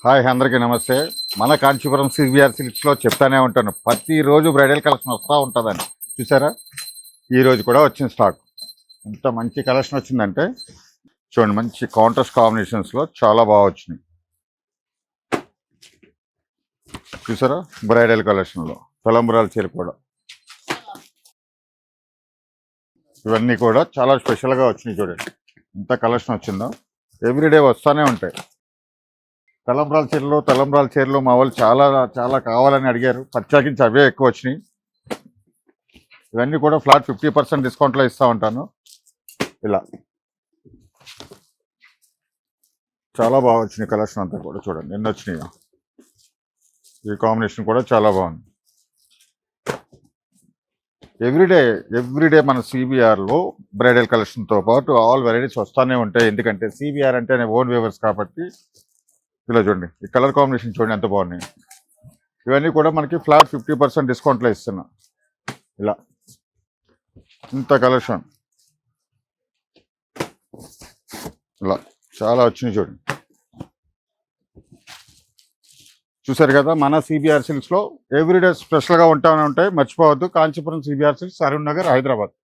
Hi అందరికీ నమస్తే. మన కాంచీపురం సిబిఆర్ సిల్క్స్లో చెప్తానే ఉంటాను, ప్రతిరోజు బ్రైడల్ కలెక్షన్ వస్తూ ఉంటుందని. చూసారా, ఈరోజు కూడా వచ్చిన స్టాక్. ఎంత మంచి కలెక్షన్ వచ్చిందంటే చూడండి, మంచి కాంట్రాస్ట్ కాంబినేషన్స్లో చాలా బాగా వచ్చినాయి. చూసారా, బ్రైడల్ కలెక్షన్లో తలంబరాల చీర కూడా, ఇవన్నీ కూడా చాలా స్పెషల్గా వచ్చినాయి. చూడండి ఎంత కలెక్షన్ వచ్చిందో, ఎవ్రీడే వస్తూనే ఉంటాయి. తలంబ్రాల చీరలు మా వాళ్ళు చాలా చాలా కావాలని అడిగారు, ప్రత్యేకించి అవే ఎక్కువ వచ్చినాయి. ఇవన్నీ కూడా ఫ్లాట్ 50% డిస్కౌంట్లో ఇస్తూ ఉంటాను. ఇలా చాలా బాగా వచ్చినాయి కలెక్షన్ అంతా కూడా. చూడండి ఎన్ని వచ్చినాయి. ఈ కాంబినేషన్ కూడా చాలా బాగుంది. ఎవ్రీడే మన సిబిఆర్లో బ్రైడల్ కలెక్షన్తో పాటు ఆల్ వెరైటీస్ వస్తూనే ఉంటాయి. ఎందుకంటే సిబిఆర్ అంటే ఓన్ వేవర్స్ కాబట్టి. ఇలా చూడండి, ఈ కలర్ కాంబినేషన్ చూడండి ఎంత బాగున్నాయి. ఇవన్నీ కూడా మనకి ఫ్లాట్ 50% డిస్కౌంట్లో ఇస్తున్నా. ఇలా ఇంత కలెక్షన్ ఇలా చాలా వచ్చినాయి. చూడండి, చూసారు కదా, మన సిబిఆర్ సిల్క్స్లో ఎవ్రీడే స్పెషల్గా ఉంటానే ఉంటాయి. మర్చిపోవద్దు, కాంచీపురం సిబిఆర్ సిల్క్స్, అరుణ్ నగర్, హైదరాబాద్.